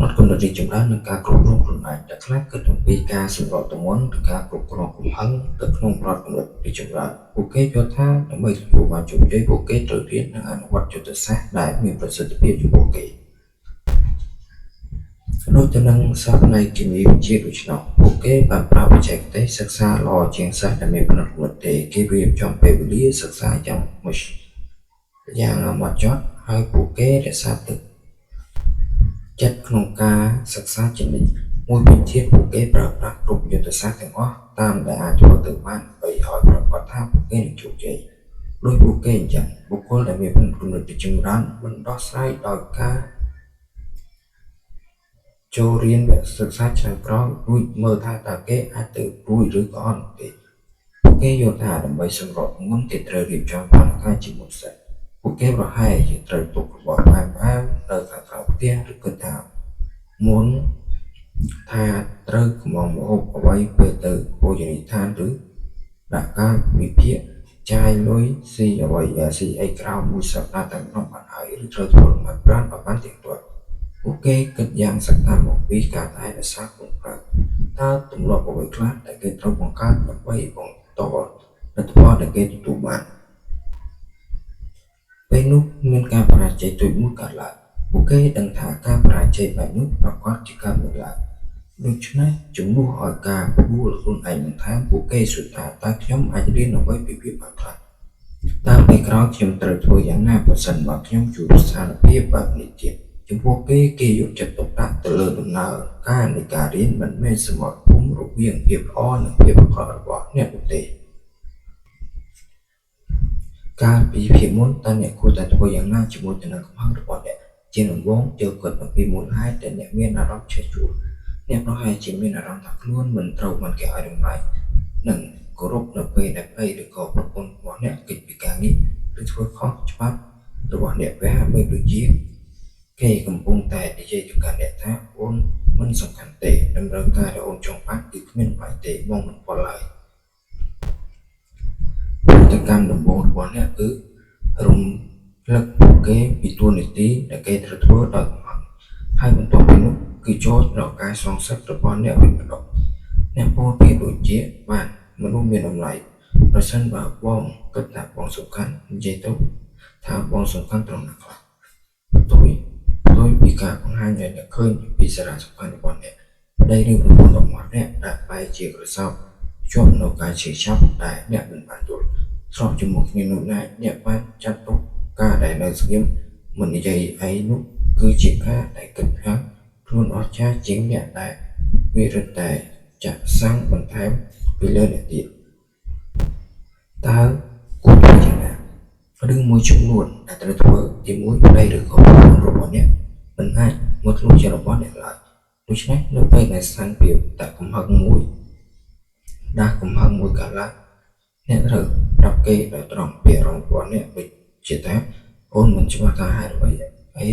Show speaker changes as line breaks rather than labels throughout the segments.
ត់គំនិតរីកចម្រើននិងការគ្រប់គ្រងខ្លួនឯងដែលខ្លះគិតអំពីការសម្របសម្រួលឬការគ្រប់គ្រងកំហឹងទៅក្នុងប្រវត្តិគំនិតរីកចម្រើនពួកគេយល់ថាដើម្បីទទួលបានជោគជ័យពួកគេត្រូវរៀននិងអនុវត្តយុទ្ធសាស្ត្រដែលមានប្រសិទ្ធភាពចំពោះគេដូចទៅនឹងសិស្សផ្នែកគីមីវិទ្យាដូច្នោះពួកគេបានប្រើបច្ចេកទេសសិក្សាល្អជាងសិស្សដែលមានផ្នត់គំនិតទេគេរៀបចំពេលវេលាសិក្សាយ៉ាងម៉ត់ចត់ហើយពួកគេរក្សាទឹកចិត្តក្នុងការសិក្សាជានិច្ចមួយវិញទៀតពួកគេប្រើប្រាស់គ្រប់យុទ្ធសាស្ត្រទាំងអស់តាមដែលអាចធ្វើទៅបានដើម្បីឲ្យប្រាកដថាពួកគេនឹងជោគជ័យដោយពួកគេអញ្ចឹងបុគ្គលដែលមានផ្នត់គំនិតរីកចម្រើនមិនដោះស្រាយដោយការចូលរៀនវគ្គសិក្សាឆ្នាំក្រោយរួចមើលថាតើគេអាចទៅរួចឬក៏អត់ទេពួកគេយល់ថាដើម្បីសម្របមុនគេត្រូវរៀបចំផែនការជាមុនសិនពួកគេប្រហែលជាត្រូវទុករបស់ផ្អែមនៅខាងក្រៅផ្ទះឬគិតថាមុនថាត្រូវខ្មងម្ហូបអ្វីពេលទៅភោជនីយដ្ឋានឬដាក់ការវិភាគចាយលុយស៊ីអ្វីស៊ីអីក្រៅមួយសប្តាហ៍តែម្ដងបានហើយឬត្រូវធ្វើមួយប្រានឲ្យបានទៀងទាត់ពួកគេគិតយ៉ាងសកម្មអំពីការថែរក្សាខ្លួនប្រាណតើទម្លាប់អ្វីខ្លះដែលគេត្រូវបង្កើតដើម្បីបន្តលទ្ធផលដែលគេទទួលបានពេលនោះមានការបរាជ័យតូចមួយកើតឡើងពួកគេដឹងថាការបរាជ័យបែបនោះប្រកបជាការមិនឡើងដូច្នេះជំនួសឲ្យការព្រួលខ្លួនឯងបន្ថែមពួកគេសួរថាតើខ្ញុំអាចរៀនអ្វីពីវាបានខ្លះតើពេលក្រោយខ្ញុំត្រូវធ្វើយ៉ាងណាប្រសិនបើខ្ញុំជួបស្ថានភាពបែបនេះទៀតចំពោះគេយកចិត្តទុកដាក់ទៅលើដំណើរការនៃការរៀនមិនមែនសមរភូមិរវាងភាពល្អនិងភាពអាក្រក់របស់អ្នកនោះទេកាលពីភាពមុនតើអ្នកគួរតែធ្វើយ៉ាងណាជាមួយទៅនឹងកំហឹងរបស់អ្នកជាដំបូងចូលគិតអំពីមូលហេតុដែលអ្នកមានអារម្មណ៍ឆេះឆួលអ្នកប្រហែលជាមានអារម្មណ៍ថាខ្លួនមិនត្រូវបានគេឲ្យតម្លៃនិងគោរពនៅពេលដែលប្តីឬក៏ប្រពន្ធរបស់អ្នកគេចពីការងារឬធ្វើខុសច្បាប់របស់អ្នកវាហាក់បីដូចជាគេកំពុងតែនិយាយទៅកាន់អ្នកថាអូនមិនសំខាន់ទេតម្រូវការដែលអូនចង់បានគឺគ្មានអ្វីទេបងមិនពលឡើយប្រតិកម្មដំបូងរបស់អ្នកគឺរំលឹកពួកគេពីទួលនីតិដែលគេត្រូវធ្វើដោយកំហឹងហើយបន្ទាប់ពីនោះគឺចូលដល់ការសងសឹករបស់អ្នកវិញម្ដងអ្នកពោលពាក្យដូចជាបានមនុស្សមានតម្លៃប្រសិនបើបងគិតថាបងសំខាន់និយាយទៅថាបងសំខាន់ត្រង់ណាខ្លះដោយពីការបង្ហាញឲ្យអ្នកឃើញពីសារៈសំខាន់របស់អ្នកប្តីឬប្រពន្ធរបស់អ្នកដែលបែរជាក្រសោបជាប់នៅការឈឺចាប់ដែលអ្នកមិនបានយល់ស្របជាមួយគ្នានោះណាអ្នកបានចាត់ទុកការដែលនៅស្ងៀមមិននិយាយអីនោះគឺជាការដែលគិតថាខ្លួនអស្ចារ្យជាងអ្នកដែលវារឹតតែចាក់សាំងបន្ថែមពីលើអ្នកទៀតតើគួរធ្វើយ៉ាងណារឿងមួយចំនួនដែលត្រូវធ្វើជាមួយប្តីឬក៏ប្រពន្ធរបស់អ្នកមិនអាចមកខ្លួនជារបស់អ្នកឡើយដូច្នេះនៅពេលដែលស្ថានភាពដាក់កំហឹងមួយកើតឡើងអ្នកត្រូវប្រាប់គេដោយត្រង់ពីអារម្មណ៍របស់អ្នកដូចជាថាអូនមិនច្បាស់ថាហេតុអ្វីអី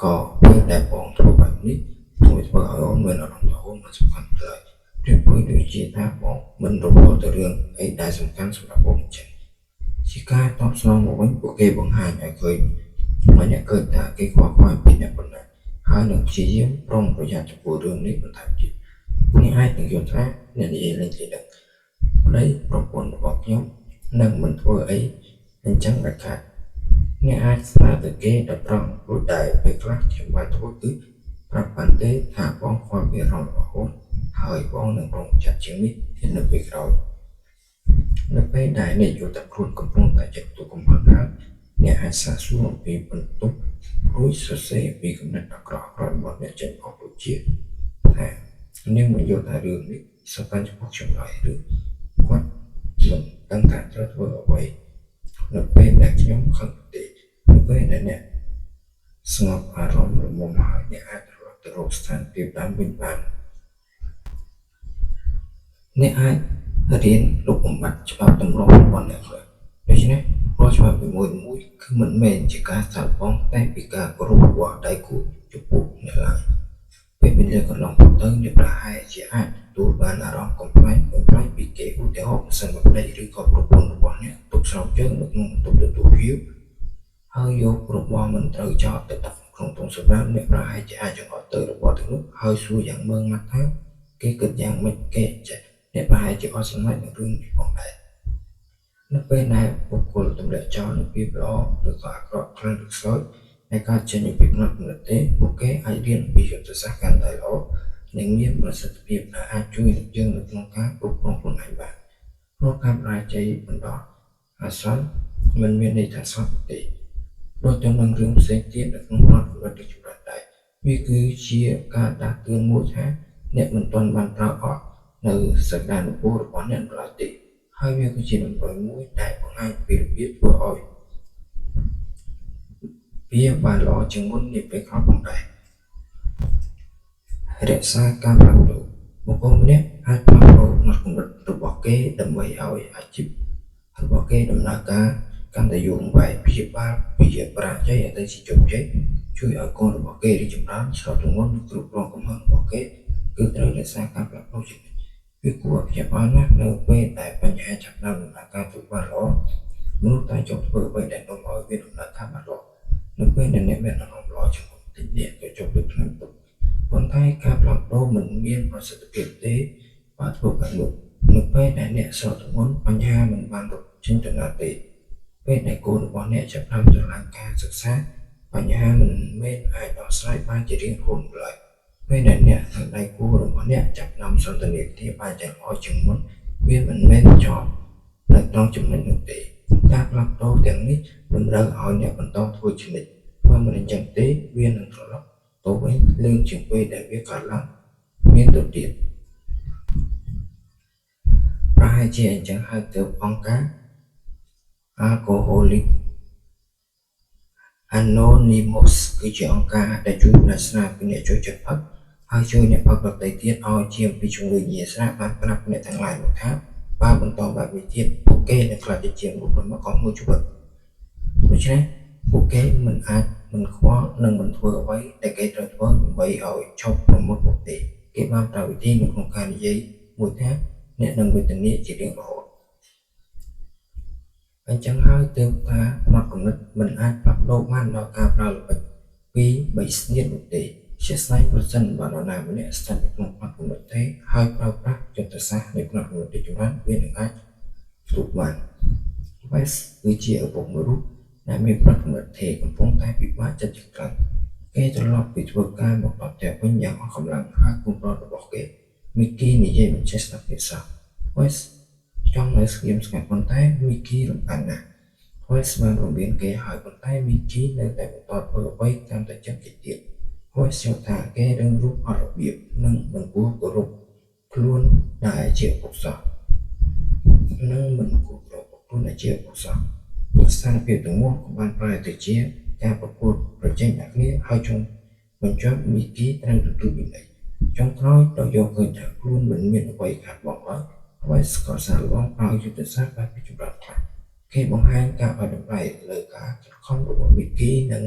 ក៏ពេលដែលបងធ្វើបែបនេះធ្វើឲ្យអូនមានអារម្មណ៍ថាអូនមិនសំខាន់ឡើយព្រៀបដូចជាថាបងមិនរំលងទៅរឿងអីដែលសំខាន់សម្រាប់បងអញ្ចឹងជាការតបស្នងមកវិញពួកគេបង្ហាញឲ្យឃើញហើយអ្នកឃើញថាគេខ្វល់ខ្វាយពីអ្នកប៉ុណ្ណាហើយនឹងព្យាយាមប្រុងប្រយ័ត្នចំពោះរឿងនេះបន្ថែមទៀតអ្នកអាចនឹងយល់ថាអ្នកនិយាយលេងៗដឹងប្តីប្រពន្ធរបស់ខ្ញុំនឹងមិនធ្វើអីអញ្ចឹងដាច់ខាតអ្នកអាចស្នើទៅគេដល់ត្រង់ព្រោះតែពេលខ្លះខ្ញុំបានធ្វើគឺប្រាប់បានទេថាបងខ្វល់ពីអារម្មណ៍របស់អូនហើយបងនឹងប្រុងប្រយ័ត្នជាងនេះទៀតនៅពេលក្រោយនៅពេលដែលអ្នកយល់ថាខ្លួនកំពុងតែចិត្តទុកកំហឹងហើយអ្នកអាចសាកសួរអំពីបន្ទុករួចសរសេរពីគំនិតអាក្រក់ៗរបស់អ្នកចេញអស់ដូចជាថានាងមិនយល់ថារឿងនេះសំខាន់ចំពោះខ្ញុំឡើយឬគាត់មិនដឹងថាត្រូវធ្វើអ្វីនៅពេលដែលខ្ញុំខឹងទេនៅពេលដែលអ្នកស្ងប់អារម្មណ៍រមុំហើយអ្នកអាចរត់ទៅរកស្ថានភាពដើមវិញបានអ្នកអាចរៀនលុបបំបាត់ច្បាប់ទម្លាប់របស់អ្នកខ្លះដូច្នេះរាល់ច្បាប់មួយគឺមិនមែនជាការសាកល្បងតែពីការគោរពរបស់ដៃគូចំពោះអ្នកឡើយពេលវេលាកន្លងទៅអ្នកប្រហែលជាអាចទទួលបានអារម្មណ៍កំប្លែងពីគេឧទាហរណ៍ប្រសិនបើប្តីឬក៏ប្រពន្ធរបស់អ្នកទុកស្រោបជើងនៅក្នុងបន្ទប់ទទួលភ្ញៀវហើយយករបស់មិនត្រូវចោលទៅដាក់ក្នុង ក្នុងទងសម្រាប់អ្នកប្រហែលជាអាចចង្អុលទៅរបស់ទាំងនោះហើយសួរយ៉ាងមើងម៉ាត់ថាគេគិតយ៉ាងម៉េចគេចេះអ្នកប្រហែលជាអត់សម្រេចនឹងរឿងនេះផងដែរនៅពេលដែលបុគ្គលទម្លាក់ចោលនូវភាពល្អឬក៏អាក្រក់ខ្លាំងឬខ្សោយដែលកើតចេញពីផ្នែកគំនិតទេពួកគេអាចរៀនពីយុទ្ធសាស្ត្រកាន់តែល្អនិងមានប្រសិទ្ធភាពដែលអាចជួយយើងនៅក្នុងការគ្រប់គ្រងខ្លួនឯងបានព្រោះការបរាជ័យបណ្ដោះអាសន្នមិនមានន័យថាសោះទេដូចទៅនឹងរឿងផ្សេងទៀតនៅក្នុងផ្នែកគំនិតដូចនេះដែរវាគឺជាការដាស់តឿនមួយថាអ្នកមិនទាន់បានប្រើអស់នៅសក្តានុពលរបស់អ្នកឡើយទេហើយវាគឺជាដំណើរមួយដែលបង្ហាញពីរបៀបធ្វើឲ្យវាបានល្អជាងមុននាពេលក្រោយផងដែររក្សាការផ្លាស់ប្ដូរបុគ្គលម្នាក់អាចផ្លាស់ប្ដូរផ្នត់គំនិតរបស់គេដើម្បីឲ្យអាជីពរបស់គេដំណើរការកាន់តែយូរអង្វែងព្យាបាលពីបរាជ័យអតិថិជនជ័យជួយឲ្យកូនរបស់គេរីកចម្រើនឆ្លងទម្ងន់និងគ្រប់គ្រងកំហឹងរបស់គេគឺត្រូវរក្សាការផ្លាស់ប្ដូរជានិច្ចវាគួរឲ្យព្យាបាលណាស់នៅពេលដែលបញ្ហាចាប់ផ្ដើមដំណើរការធ្វើបានល្អមនុស្សតែចង់ធ្វើអ្វីដែលនាំឲ្យវាដំណើរការបានល្អនៅពេលដែលអ្នកមានអារម្មណ៍ល្អជាងមុនតិចអ្នកក៏ចុះទៅផ្នែកទុកប៉ុន្តែការផ្លាស់ប្ដូរមិនមានប្រសិទ្ធភាពទេបើធ្វើបែបនោះនៅពេលដែលអ្នកស្រកទម្ងន់បញ្ហាមិនបានរត់ចេញទៅណាទេពេលដែលគោលរបស់អ្នកចាប់ផ្ដើមចលនាការសិក្សាបញ្ហាមិនមែនអាចដោះស្រាយបានជារៀងរហូតឡើយពេលដែលអ្នកនិងដៃគូរបស់អ្នកចាប់ផ្ដើមសន្ទនាគ្នាបានយ៉ាងល្អជាងមុនវាមិនមែនចប់នៅក្នុងចំណុចនោះទេការផ្លាស់ប្ដូរទាំងនេះតម្រូវឲ្យអ្នកបន្តធ្វើជានិច្ចបើមិនអញ្ចឹងទេវានឹងត្រឡប់ទៅវិញលឿនជាងពេលដែលវាកើតឡើងមានទៅទៀតប្រហែលជាអញ្ចឹងហើយទើបអង្គការ Alcoholic Anonymous គឺជាអង្គការដែលជួយផ្នែកស្នាពីអ្នកចូលចិត្តផឹកហើយជួយអ្នកផឹកដទៃទៀតឲ្យជាអំពីជំងឺញៀនស្រាបានប្រាប់អ្នកទាំងឡាយនោះថាបើបន្តបែបនេះទៀតពួកគេនឹងក្លាយជាជាងរូបរបស់កោះមួយជីវិតដូច្នេះពួកគេមិនខ្វល់និងមិនធ្វើអ្វីដែលគេត្រូវធ្វើដើម្បីឲ្យឈប់ប្រមុខនោះទេគេបានប្រើវិធីនៅក្នុងការនិយាយមួយថាអ្នកនឹងវេទនាជារៀងរហូតអញ្ចឹងហើយទើបថាផ្នត់គំនិតមិនអាចផ្លាស់ប្ដូរបានដោយការប្រើល្បិចពី3ស្នៀតនោះទេជាស្វែងប្រសិនបើនរណាម្នាក់ស្ថិតនៅក្នុងផ្នត់គំនិតទេហើយប្រើប្រាស់យុទ្ធសាស្ត្រនៃផ្នត់គំនិតទីចម្រើនវានឹងអាចទទួលបាន West គឺជាឪពុកមួយរូបដែលមានផ្នត់គំនិតទេកំពុងតែពិបាកចិត្តជាខ្លាំងគេត្រឡប់ពីធ្វើការមកដល់ផ្ទះវិញយ៉ាងអស់កម្លាំងហើយគុំប្រត់របស់គេ Mickey និយាយមិនចេះស្ដាប់ទេសោះ West ចង់នៅស្ងៀមស្ងាត់ប៉ុន្តែ Mickey រំខានណាស់ West បានរំលានគេហើយប៉ុន្តែ Mickey នៅតែបន្តធ្វើអ្វីតាមតែចិត្តគេទៀត West យល់ថាគេរឹងរូសអត់របៀបនិងមិនគួរគោរពខ្លួនដែលជាឪពុកសោះនិងមិនគួរគោរពខ្លួនដែលជាឪពុកសោះស្ថានភាពទាំងមូលក៏បានប្រែទៅជាការប្រកួតប្រជែងដាក់គ្នាហើយចុងបញ្ចប់ Mickey ត្រូវទទួលវិន័យចុងក្រោយដោយយកឃើញថាខ្លួនមិនមានអ្វីខាតបង់ឡើយ West ក៏សាកល្បងប្រើយុទ្ធសាស្ត្របែបពីចម្រើនខ្លះគេបង្ហាញការឲ្យតម្លៃលើការខិតខំរបស់ Mickey និង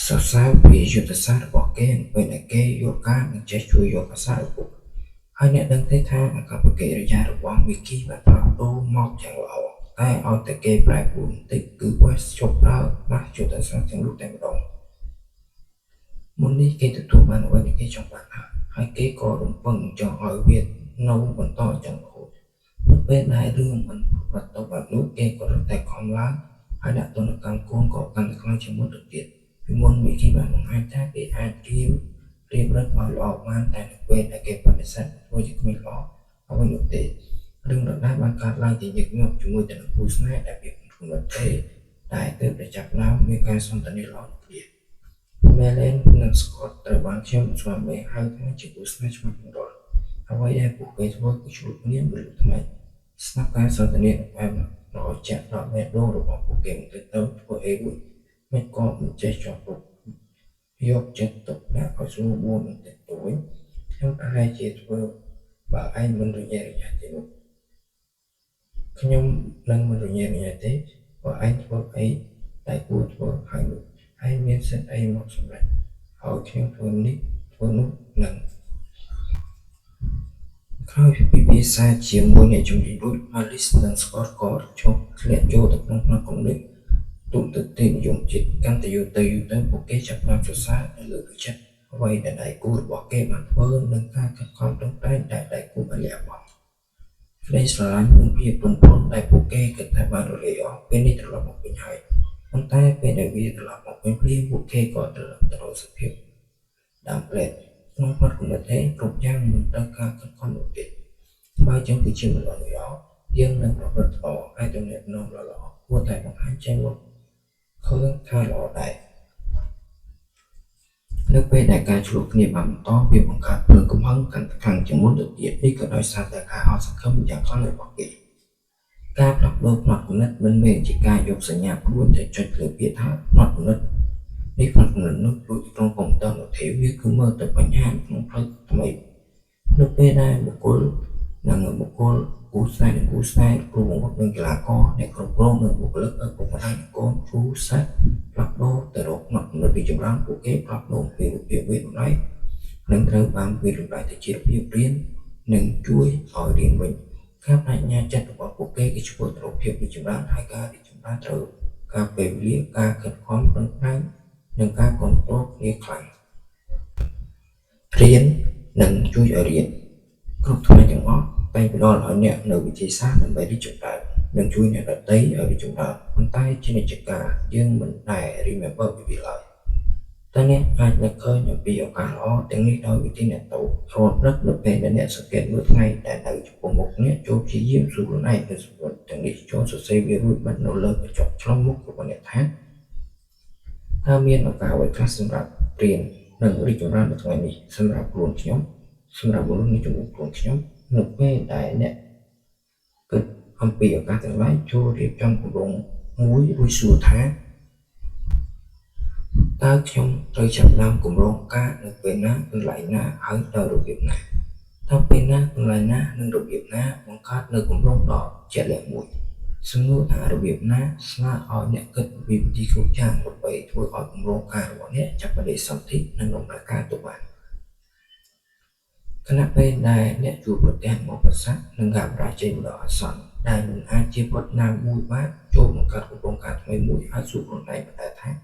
សរសើរពីយុទ្ធសាស្ត្ររបស់គេនៅពេលដែលគេយល់ការនិងចេះជួយយកភាសាឪពុកហើយអ្នកដឹងទេថាអាកប្បកិរិយារបស់ Mickey បានផ្លាស់ប្ដូរមកយ៉ាងល្អតែឲ្យតែគេប្រែប្រួលបន្តិចគឺ West ជប់ប្រើប្រាស់យុទ្ធសាស្ត្រទាំងនោះតែម្ដងមុននេះគេទទួលបានអ្វីដែលគេចង់បានហើយគេក៏រំពឹងចង់ឲ្យវានៅបន្តអញ្ចឹងរហូតនៅពេលដែលរឿងមិនប្រព្រឹត្តទៅបែបនោះគេក៏រត់តែខំឡើងហើយដាក់ទណ្ឌកម្មកូនក៏កាន់តែខ្លាំងជាងមុនទៅទៀតពីមុន Mickey បានបង្ហាញថាគេអាចរៀបរឹតឲ្យល្អបានតែនៅពេលដែលគេបដិសេធធ្វើជាគ្មានល្អអ្វីនោះទេរឿងដដែលបានកើតឡើងជាញឹកញាប់ជាមួយទៅនឹងគូស្នេហ៍ដែលវាមិនខ្លួនទេតែទើបតែចាប់ផ្ដើមមានការសន្ទនាល្អគ្នា Melanie និង Scott ត្រូវបានខ្ញុំស្វាមីហៅថាជាគូស្នេហ៍ឆ្មាំរត់អ្វីដែលពួកគេធ្វើគឺជួបគ្នាមួយលើកថ្មីស្នាប់ការសន្ទនាបែបល្អចាក់ដល់មេដងរបស់ពួកគេទៅធ្វើអីមួយមិនក៏មិនចេះចង់ពុកយកចិត្តទុកដាក់ឲ្យស្រួលបួនបន្តិចទៅវិញខ្ញុំប្រហែលជាធ្វើបើឯងមិនរញ៉េរញ៉ៃទេនោះខ្ញុំនឹងមិនរញ៉េរញ៉ៃទេបើឯងធ្វើអីតែគួរធ្វើហើយនោះឯងមានសិទ្ធិអីមកសម្រេចឲ្យខ្ញុំធ្វើនេះធ្វើនោះនឹងក្រោយពីពិភាក្សាជាមួយអ្នកជំនាញរួច Alice និង Scott ក៏ឈប់ធ្លាក់ចូលទៅក្នុងផ្នត់គំនិត tụ tự tin dùng chích căn từ từ tới một cái chấp làm cho xa để lựa chất vậy để đại cú bỏ cái bản vơ nâng cao các con trong tay đại cú bản lẻ bỏ đây là những việc tuần tuần đại bộ kê cái thay bản rồi ở bên đây là một cái hay con tay bên đây việc là một cái riêng bộ kê có từ từ sự việc đảm lệ nó phát của mình thế trục trang mình nâng cao các con một điểm ba trong cái chuyện là người đó dân nâng nó rất khó ai trong này nó là lọ mua tại một hai trăm một không tha lọ đại nước về đại ca chủ nghiệp bằng to việc bằng cả người cũng hăng cẩn thận chẳng muốn được diện đi cả đời xa tại cả họ sẽ không chẳng có lời bảo kỹ các lọc đột mặt của đất bên bên chỉ ca dục sở nhà luôn để cho người biết hát mặt của đất đi phần của nước đôi trong vòng tờ nó thiếu biết cứ mơ tới bánh hàng không phải mấy nước về đây một cô là người một cô cú sai cô một bên là co để cô cô người một lớp ở cùng với cô cú sai lọc đô từ độ mặt nó bị chụp răng của cái lọc đô vì việc biết đấy nâng thơ bằng vì lúc lại thì chỉ được việc riêng nâng chuối hỏi điện mình các này nha chân của bảo của cái chú từ độ việc bị chụp răng hai ca thì chúng ta thử ca về lý ca cần khóm nâng đánh nâng ca còn tốt liệt lạnh riêng nâng chuối ở điện không thôi chẳng ngó tay của đó là nhẹ nở vị trí sát nằm đi chụp lại nâng chui này là tấy ở đi chụp lại con tay trên này chụp cả dương mình này remember bị lợi ta nghe ai là khơi nhập bị ở cả đó tiếng đi đôi vị trí này tụ rồi rất được về để nhận sự kiện bước ngay để đợi chụp một nhé chỗ chỉ diêm xuống này để xuống tiếng đi cho sự xây virus bắt đầu lớn ở trong trong mốc của con tháng tham miên ở cả với các sinh hoạt tiền nâng đi chụp ra được ngày này sinh hoạt luôn nhóm sinh hoạt luôn đi chụp luôn nhóm một cái đại nè cực âm bị ở các tầng lái cho điệp trong của đồng muối đuôi sùa tháng ta trong rơi chậm năm cùng rong cá được về ná lại ná ở đời được việc này ta về ná lại ná nâng được việc ná bằng cát nơi cùng rong đỏ chạy lẹ mũi sưng ngứa thả được việc ná xa ở nhận cực vì đi khẩu trang một bầy thôi ở cùng rong cá của nhé chắc là để xong thích nâng đồng đại ca tụi bạn karena đây nè chủ bật đèn một bật sắc nâng gặp ra trên đỏ sẵn đây mình ai chia bật nam mùi bát cho một cắt của bông cắt mấy mũi ai sụp lần này và đại tháng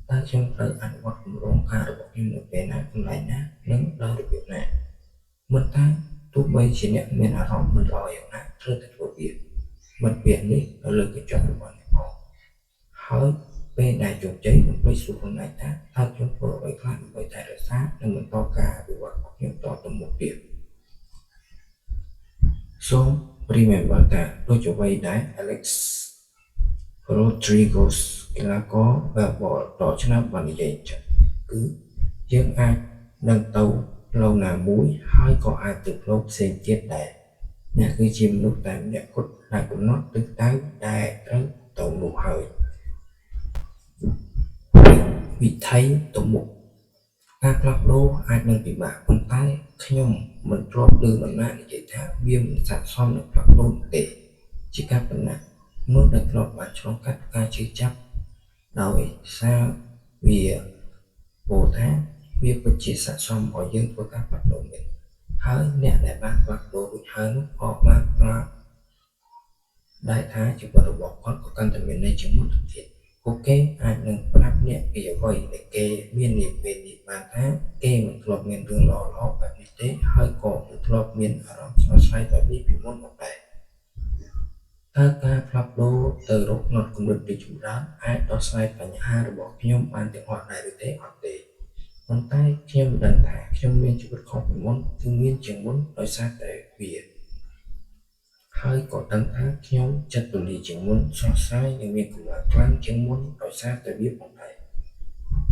ta trong thời ăn bật của bông cắt được nhưng được về nát cũng lại nát nâng đỡ được việc này mình ta tôi bây chỉ nhận mình là rộng mình lo hiểu nát rất là của việc mình viện đi ở lực cái chọn của bọn họ hỏi bên này chủ chế mình bây sụp lần này ta chúng vừa với các với tại đời sát nên mình to cả vì bọn nhưng to tầm một điểm so remember that đôi chỗ vay đáy Alex Rodriguez là có và bỏ đỏ cho nó bằng gì cứ dương ai nâng tàu lâu nào muối hai có ai từ lâu xem chết đại nhà cứ chim lúc tạm đẹp cốt lại cũng nó tức tái đại tới tàu nụ hơi bị thấy tàu một các lọc đô ai nâng bị bạc con tay không mình drop đưa bằng nạ để chạy thả viêm sản xong được lọc đô để chỉ các bằng nạ nốt được lọc và trong các ca chữ chấp rồi sao vì bồ tát việc bất chỉ sản xong mọi dân của các hoạt động mình hơi nè lại bác lọc đô bị hơi lúc họ bác ra đại thái chỉ có được bỏ con của căn tầm miền này chứng một thực hiện ok ai nâng phát nhẹ bây giờ vậy để kê miên niệm về niệm bàn tháng kê mình lọc miền đường lò lò và y tế hơi cổ mình lọc miền ở đó cho sai và đi bị môn một đại ta ca lọc đô từ lúc ngọt cũng được đi chủ đó ai đó sai và nhà hai rồi bỏ nhóm bàn tiếng họ này được thế hoặc để con tay khi mình đần thả khi miên chỉ bất không phải môn thương miên chẳng muốn nói xa tại vì hơi có tăng tháng nhóm chất tụi đi chẳng muốn so sai nhưng miền cũng là toán chẳng muốn nói xa tại biết một này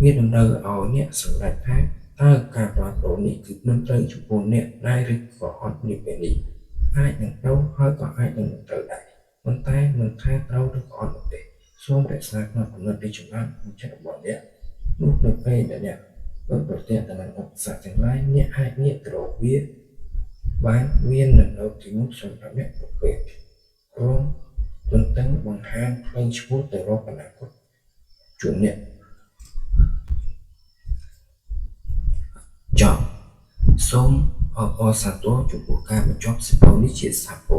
biết đừng đời ở nhẹ sự đại tháng ta cả đoàn tổ này cứ nâng trời chụp bồn nè nai rịch có hot đi về đi ai đừng đâu hơi có ai đừng trời đại con tay mình khai đâu được còn một để xuống để xa nó còn ngân đi chúng ăn một chất bọn nhẹ lúc được về để nhẹ bước đầu tiên là một sạc thành lai nhẹ hai nhẹ tổ biết bán viên lần đầu thì muốn sống cảm nhận của việc rong tuần tấn bằng hang lên xuống từ rong và lạc chủ nhận chọn sôm ở Osato chủ của ca một job support chia sapo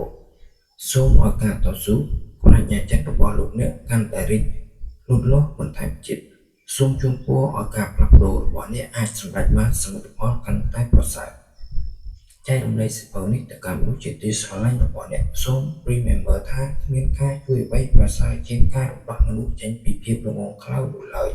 sôm ở ca tàu sú của nhà chất của bò lục nước căn tại ring លូតលាស់បន្ថែមទៀតសូមជូនពរឲ្យការផ្លាស់ប្ដូររបស់អ្នកអាចសម្រេចបានសមិទ្ធផលកាន់តែប្រសើរចែករំលែកសៀវភៅនេះទៅកាន់មនុស្សជាទីស្រឡាញ់របស់អ្នកសូម remember ថាគ្មានការជួយអ្វីប្រសើរជាងការរំដោះមនុស្សចេញពីភាពល្ងងខ្លៅនោះឡើយ